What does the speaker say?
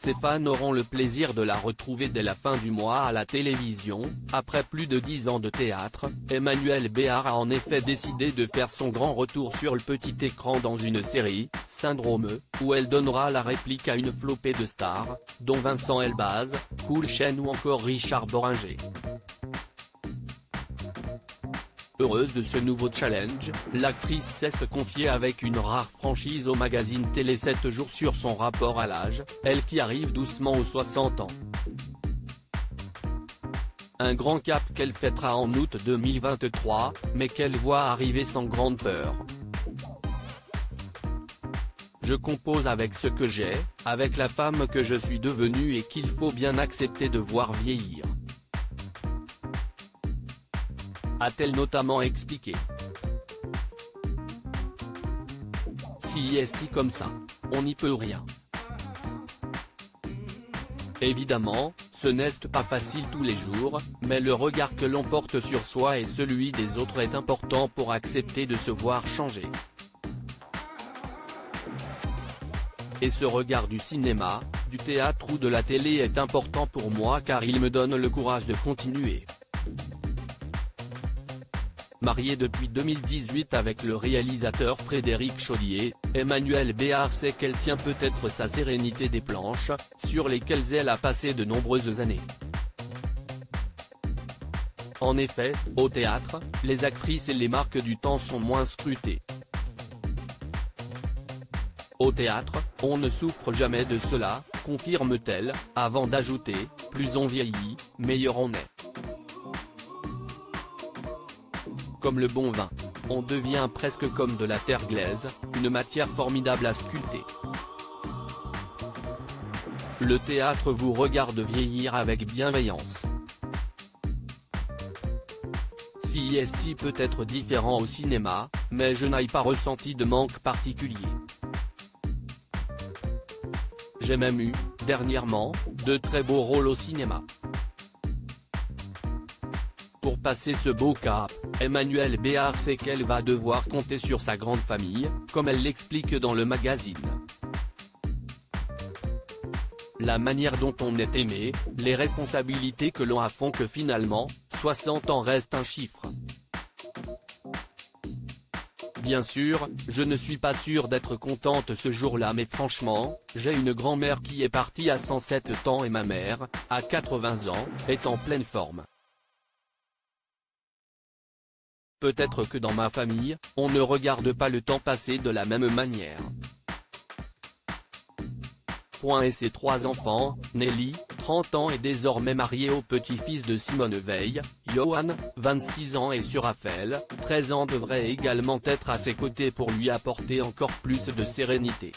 Ses fans auront le plaisir de la retrouver dès la fin du mois à la télévision. Après plus de 10 ans de théâtre, Emmanuelle Béard a en effet décidé de faire son grand retour sur le petit écran dans une série, Syndrome, où elle donnera la réplique à une flopée de stars, dont Vincent Elbaz, Cool Chain ou encore Richard Boringer. Heureuse de ce nouveau challenge, l'actrice s'est confiée avec une rare franchise au magazine Télé 7 jours sur son rapport à l'âge, elle qui arrive doucement aux 60 ans. Un grand cap qu'elle fêtera en août 2023, mais qu'elle voit arriver sans grande peur. Je compose avec ce que j'ai, avec la femme que je suis devenue et qu'il faut bien accepter de voir vieillir, a-t-elle notamment expliqué. Si est comme ça, on n'y peut rien. Évidemment, ce n'est pas facile tous les jours, mais le regard que l'on porte sur soi et celui des autres est important pour accepter de se voir changer. Et ce regard du cinéma, du théâtre ou de la télé est important pour moi car il me donne le courage de continuer. Mariée depuis 2018 avec le réalisateur Frédéric Chaudier, Emmanuelle Béard sait qu'elle tient peut-être sa sérénité des planches, sur lesquelles elle a passé de nombreuses années. En effet, au théâtre, les actrices et les marques du temps sont moins scrutées. Au théâtre, on ne souffre jamais de cela, confirme-t-elle, avant d'ajouter, plus on vieillit, meilleur on est. Comme le bon vin, on devient presque comme de la terre glaise, une matière formidable à sculpter. Le théâtre vous regarde vieillir avec bienveillance. Si est peut être différent au cinéma, mais je n'ai pas ressenti de manque particulier. J'ai même eu, dernièrement, de très beaux rôles au cinéma. Pour passer ce beau cap, Emmanuelle Béard sait qu'elle va devoir compter sur sa grande famille, comme elle l'explique dans le magazine. La manière dont on est aimé, les responsabilités que l'on a font que finalement, 60 ans reste un chiffre. Bien sûr, je ne suis pas sûre d'être contente ce jour-là mais franchement, j'ai une grand-mère qui est partie à 107 ans et ma mère, à 80 ans, est en pleine forme. Peut-être que dans ma famille, on ne regarde pas le temps passé de la même manière. Et ses 3 enfants, Nelly, 30 ans est désormais mariée au petit-fils de Simone Veil, Johan, 26 ans et sur Raphaël, 13 ans devrait également être à ses côtés pour lui apporter encore plus de sérénité.